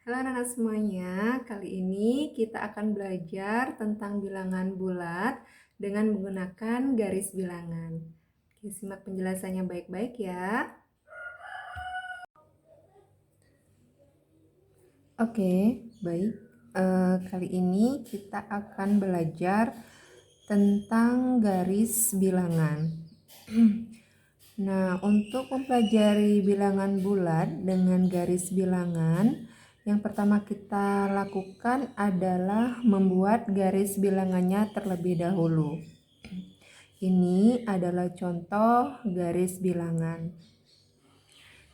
Halo anak-anak semuanya, kali ini kita akan belajar tentang bilangan bulat dengan menggunakan garis bilangan. Oke, simak penjelasannya baik-baik ya. Oke, baik. Kali ini kita akan belajar tentang garis bilangan. Nah, untuk mempelajari bilangan bulat dengan garis bilangan, yang pertama kita lakukan adalah membuat garis bilangannya terlebih dahulu. Ini adalah contoh garis bilangan.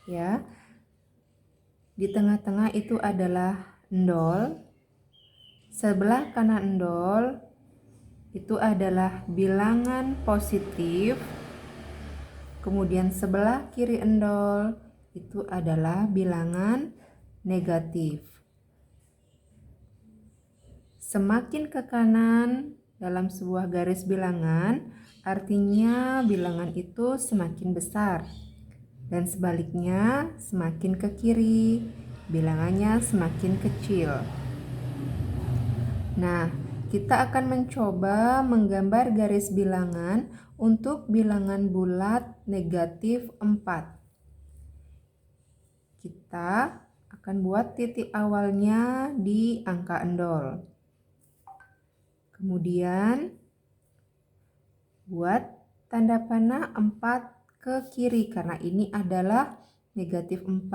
Ya. Di tengah-tengah itu adalah endol. Sebelah kanan endol itu adalah bilangan positif. Kemudian sebelah kiri endol itu adalah bilangan negatif. Semakin ke kanan dalam sebuah garis bilangan, artinya bilangan itu semakin besar. Dan sebaliknya, semakin ke kiri, bilangannya semakin kecil. Nah, kita akan mencoba menggambar garis bilangan untuk bilangan bulat negatif 4. Kita akan buat titik awalnya di angka endol. Kemudian buat tanda panah 4 ke kiri karena ini adalah negatif 4,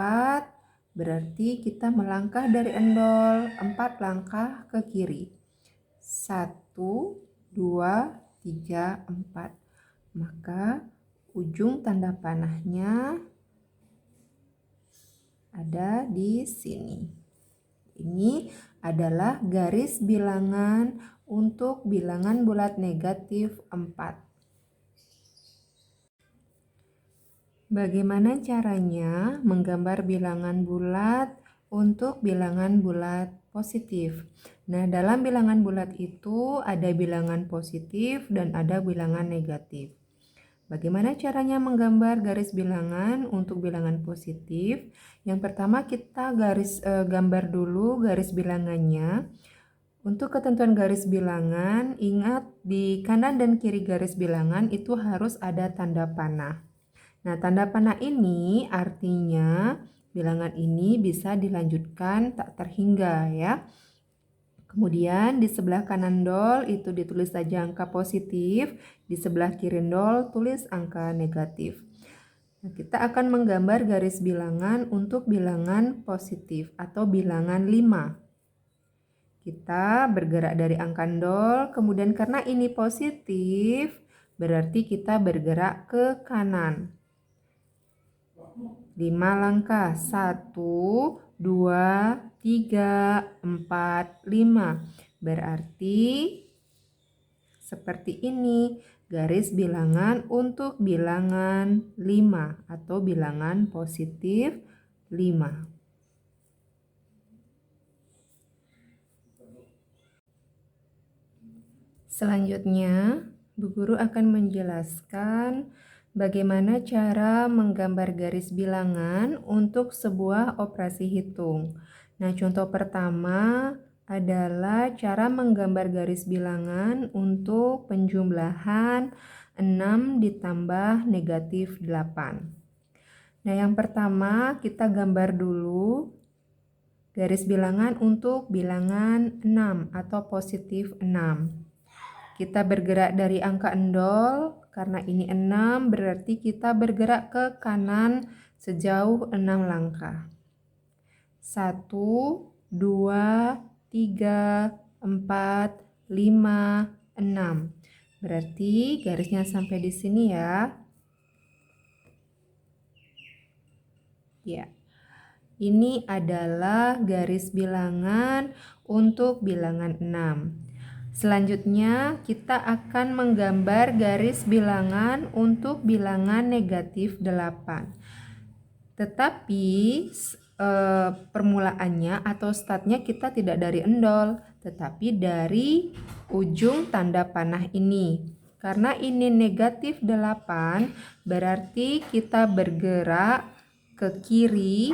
berarti kita melangkah dari endol 4 langkah ke kiri. 1, 2, 3, 4. Maka ujung tanda panahnya ada di sini. Ini adalah garis bilangan untuk bilangan bulat negatif 4. Bagaimana caranya menggambar bilangan bulat untuk bilangan bulat positif? Nah, dalam bilangan bulat itu ada bilangan positif dan ada bilangan negatif. Bagaimana caranya menggambar garis bilangan untuk bilangan positif? Yang pertama kita gambar dulu garis bilangannya. Untuk ketentuan garis bilangan, ingat di kanan dan kiri garis bilangan itu harus ada tanda panah. Nah, tanda panah ini artinya bilangan ini bisa dilanjutkan tak terhingga ya. Kemudian di sebelah kanan dol itu ditulis saja angka positif, di sebelah kiri dol tulis angka negatif. Nah, kita akan menggambar garis bilangan untuk bilangan positif atau bilangan 5. Kita bergerak dari angka nol, kemudian karena ini positif, berarti kita bergerak ke kanan. 5 langkah, 1, 2, 3, 4, 5. Berarti seperti ini garis bilangan untuk bilangan 5 atau bilangan positif 5. Selanjutnya, Bu Guru akan menjelaskan bagaimana cara menggambar garis bilangan untuk sebuah operasi hitung. Nah, contoh pertama adalah cara menggambar garis bilangan untuk penjumlahan 6 ditambah negatif 8. Nah, yang pertama kita gambar dulu garis bilangan untuk bilangan 6 atau positif 6. Kita bergerak dari angka endol, karena ini 6 berarti kita bergerak ke kanan sejauh 6 langkah. 1, 2, 3, 4, 5, 6. Berarti garisnya sampai di sini ya. Ya. Ini adalah garis bilangan untuk bilangan 6. Selanjutnya kita akan menggambar garis bilangan untuk bilangan negatif 8. Tetapi permulaannya atau startnya kita tidak dari endol, tetapi dari ujung tanda panah ini. Karena ini negatif 8, berarti kita bergerak ke kiri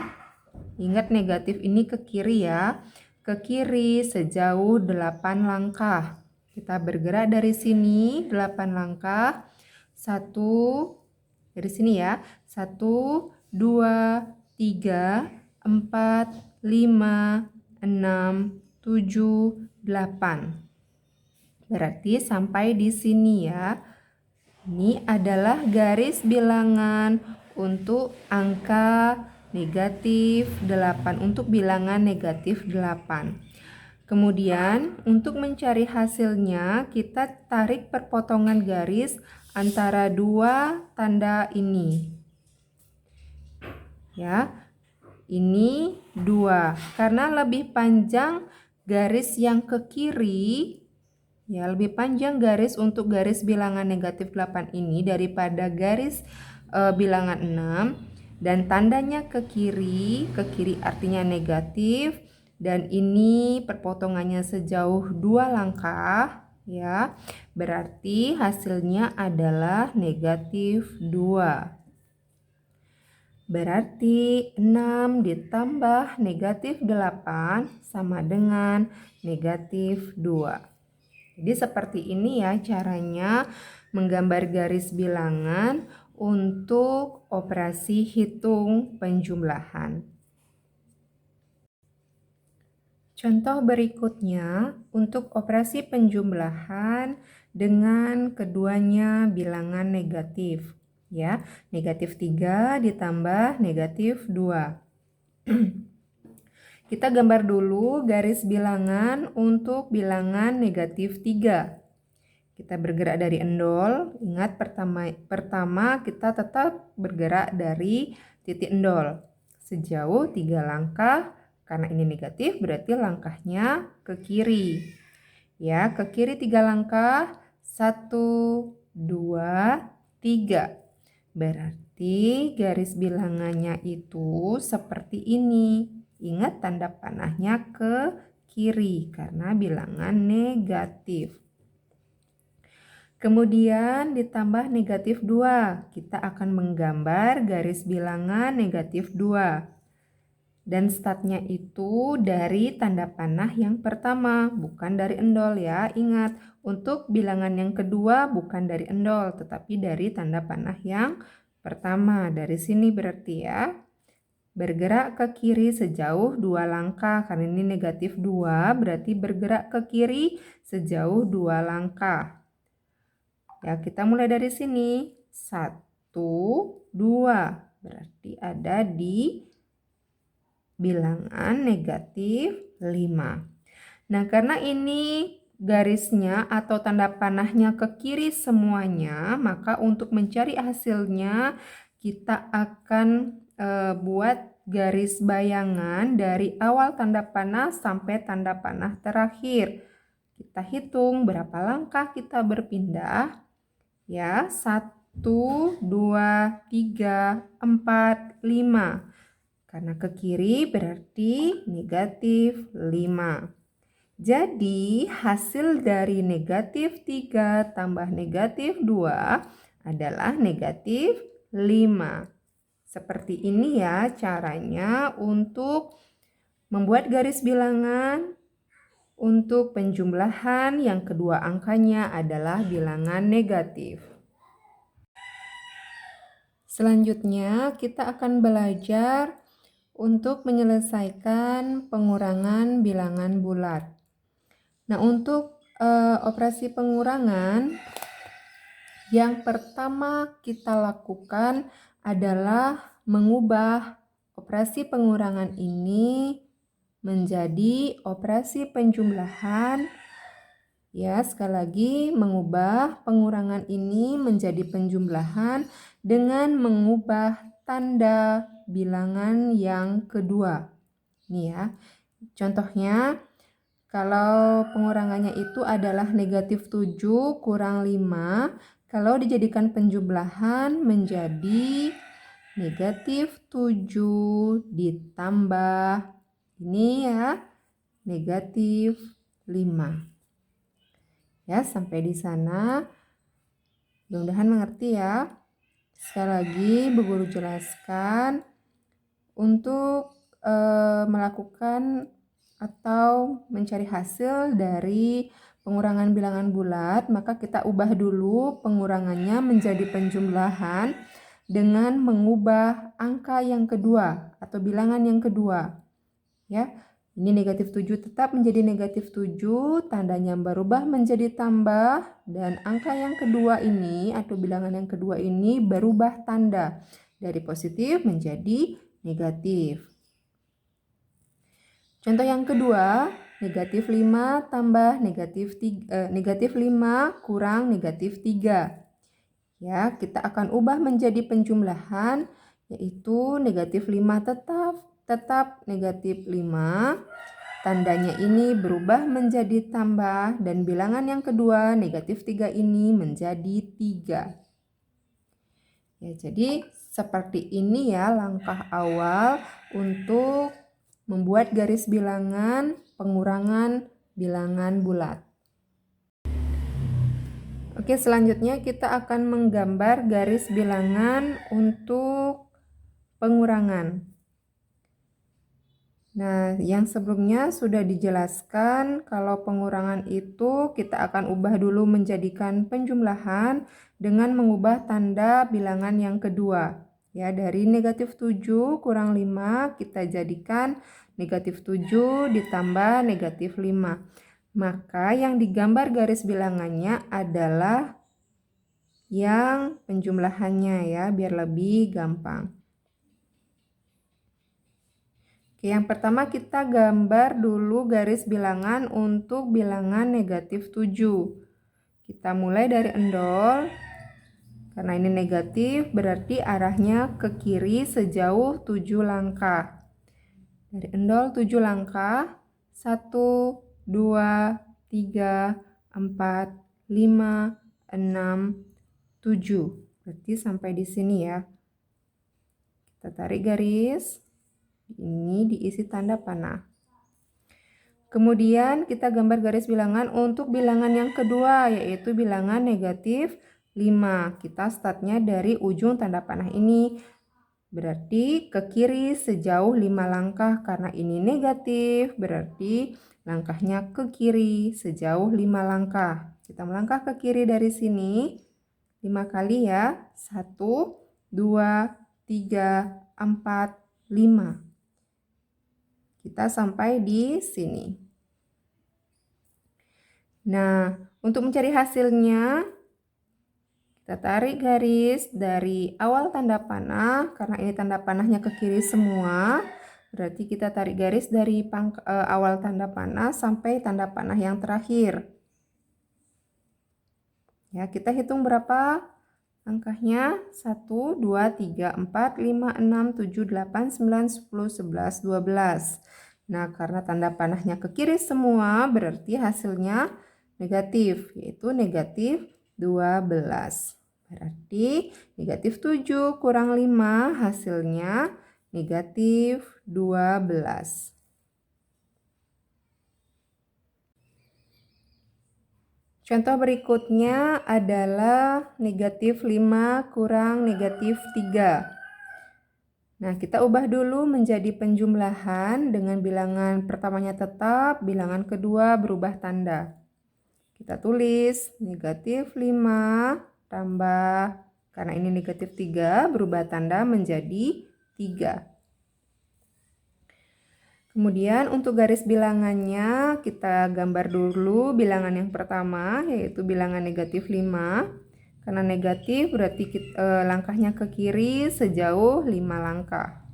Ingat negatif ini ke kiri ya. Ke kiri sejauh 8 langkah. Kita bergerak dari sini 8 langkah. 1, dari sini ya. 1, 2, 3, 4, 5, 6, 7, 8. Berarti sampai di sini ya. Ini adalah garis bilangan untuk angka negatif 8, untuk bilangan negatif 8. Kemudian untuk mencari hasilnya kita tarik perpotongan garis antara dua tanda ini. Ya, ini 2. Karena lebih panjang garis yang ke kiri, ya, lebih panjang garis untuk garis bilangan negatif 8 ini daripada garis bilangan 6. Dan tandanya ke kiri artinya negatif. Dan ini perpotongannya sejauh 2 langkah, ya. Berarti hasilnya adalah negatif 2. Berarti 6 ditambah negatif 8 sama dengan negatif 2. Jadi seperti ini ya caranya menggambar garis bilangan untuk operasi hitung penjumlahan. Contoh berikutnya untuk operasi penjumlahan dengan keduanya bilangan negatif. Ya, negatif 3 ditambah negatif 2. Kita gambar dulu garis bilangan untuk bilangan negatif 3. Kita bergerak dari endol. Ingat pertama kita tetap bergerak dari titik endol. Sejauh 3 langkah. Karena ini negatif berarti langkahnya ke kiri. Ya, ke kiri 3 langkah. 1, 2, 3. Berarti garis bilangannya itu seperti ini. Ingat tanda panahnya ke kiri karena bilangan negatif. Kemudian ditambah negatif 2. Kita akan menggambar garis bilangan negatif 2. Dan startnya itu dari tanda panah yang pertama, bukan dari endol ya. Ingat, untuk bilangan yang kedua bukan dari endol, tetapi dari tanda panah yang pertama. Dari sini berarti ya. Bergerak ke kiri sejauh 2 langkah. Karena ini negatif 2, berarti bergerak ke kiri sejauh 2 langkah. Ya, kita mulai dari sini. 1, 2. Berarti ada di bilangan negatif 5. Nah, karena ini garisnya atau tanda panahnya ke kiri semuanya, maka untuk mencari hasilnya kita akan buat garis bayangan dari awal tanda panah sampai tanda panah terakhir. Kita hitung berapa langkah kita berpindah. Ya, 1, 2, 3, 4, 5. Karena ke kiri berarti negatif 5. Jadi hasil dari negatif 3 tambah negatif 2 adalah negatif 5. Seperti ini ya caranya untuk membuat garis bilangan untuk penjumlahan yang kedua angkanya adalah bilangan negatif. Selanjutnya kita akan belajar untuk menyelesaikan pengurangan bilangan bulat. Nah, untuk operasi pengurangan yang pertama kita lakukan adalah mengubah operasi pengurangan ini menjadi operasi penjumlahan. Ya, sekali lagi mengubah pengurangan ini menjadi penjumlahan dengan mengubah tanda bilangan yang kedua. Nih ya, contohnya kalau pengurangannya itu adalah negatif 7 kurang 5, kalau dijadikan penjumlahan menjadi negatif 7 ditambah ini ya, negatif 5. Ya, sampai di sana mudah-mudahan mengerti ya. Sekali lagi Bu Guru jelaskan untuk melakukan atau mencari hasil dari pengurangan bilangan bulat, maka kita ubah dulu pengurangannya menjadi penjumlahan dengan mengubah angka yang kedua atau bilangan yang kedua. Ya, ini negatif 7 tetap menjadi negatif 7, tandanya berubah menjadi tambah, dan angka yang kedua ini atau bilangan yang kedua ini berubah tanda dari positif menjadi negatif. Contoh yang kedua, negatif 5 tambah negatif 5 kurang negatif 3. Ya, kita akan ubah menjadi penjumlahan, yaitu negatif 5 tetap negatif 5. Tandanya ini berubah menjadi tambah, dan bilangan yang kedua negatif 3 ini menjadi 3. Ya, jadi seperti ini ya langkah awal untuk membuat garis bilangan pengurangan bilangan bulat. Oke, selanjutnya kita akan menggambar garis bilangan untuk pengurangan. Nah, yang sebelumnya sudah dijelaskan kalau pengurangan itu kita akan ubah dulu menjadikan penjumlahan dengan mengubah tanda bilangan yang kedua. Ya, dari negatif 7 kurang 5 kita jadikan negatif 7 ditambah negatif 5. Maka yang digambar garis bilangannya adalah yang penjumlahannya ya, biar lebih gampang. Oke, yang pertama kita gambar dulu garis bilangan untuk bilangan negatif 7. Kita mulai dari endol. Karena ini negatif, berarti arahnya ke kiri sejauh 7 langkah. Dari endol 7 langkah, 1, 2, 3, 4, 5, 6, 7. Berarti sampai di sini ya. Kita tarik garis. Ini diisi tanda panah. Kemudian kita gambar garis bilangan untuk bilangan yang kedua, yaitu bilangan negatif 5. Kita startnya dari ujung tanda panah ini. Berarti ke kiri sejauh 5 langkah. Karena ini negatif, berarti langkahnya ke kiri sejauh 5 langkah. Kita melangkah ke kiri dari sini 5 kali ya. 1, 2, 3, 4, 5. Kita sampai di sini. Nah, untuk mencari hasilnya, kita tarik garis dari awal tanda panah, karena ini tanda panahnya ke kiri semua, berarti kita tarik garis dari awal tanda panah sampai tanda panah yang terakhir. Ya, kita hitung berapa langkahnya? 1, 2, 3, 4, 5, 6, 7, 8, 9, 10, 11, 12. Nah, karena tanda panahnya ke kiri semua, berarti hasilnya negatif, yaitu negatif 12. Berarti negatif 7 kurang 5 hasilnya negatif 12. Contoh berikutnya adalah negatif 5 kurang negatif 3. Nah, kita ubah dulu menjadi penjumlahan dengan bilangan pertamanya tetap, bilangan kedua berubah tanda. Kita tulis negatif 5 tambah, karena ini negatif 3, berubah tanda menjadi 3. Kemudian untuk garis bilangannya kita gambar dulu bilangan yang pertama, yaitu bilangan negatif 5. Karena negatif berarti langkahnya ke kiri sejauh 5 langkah.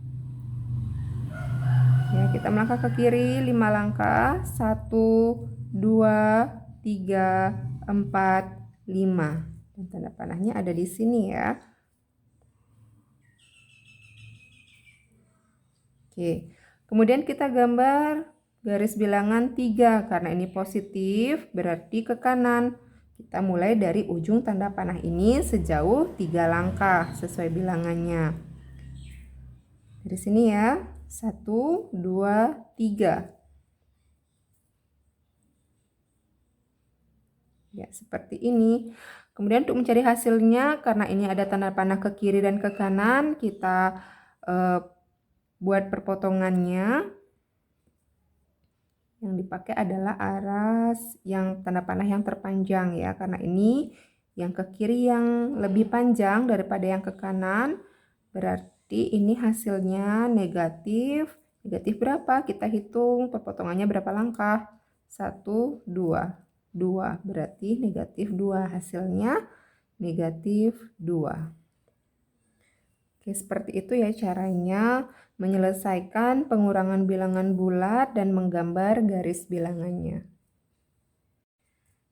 Ya, kita melangkah ke kiri 5 langkah. 1, 2, 3, 4, 5. Dan tanda panahnya ada di sini ya. Oke. Kemudian kita gambar garis bilangan 3. Karena ini positif berarti ke kanan. Kita mulai dari ujung tanda panah ini sejauh 3 langkah sesuai bilangannya. Dari sini ya, 1, 2, 3. Ya, seperti ini. Kemudian untuk mencari hasilnya, karena ini ada tanda panah ke kiri dan ke kanan, kita Buat perpotongannya, yang dipakai adalah aras yang tanda panah yang terpanjang ya, karena ini yang ke kiri yang lebih panjang daripada yang ke kanan, berarti ini hasilnya negatif. Negatif berapa? Kita hitung perpotongannya berapa langkah. 1, 2. 2, berarti negatif 2. Hasilnya negatif 2. Oke, seperti itu ya caranya menyelesaikan pengurangan bilangan bulat dan menggambar garis bilangannya.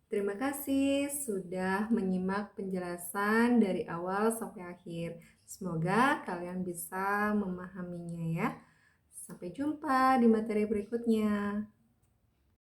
Terima kasih sudah menyimak penjelasan dari awal sampai akhir. Semoga kalian bisa memahaminya ya. Sampai jumpa di materi berikutnya.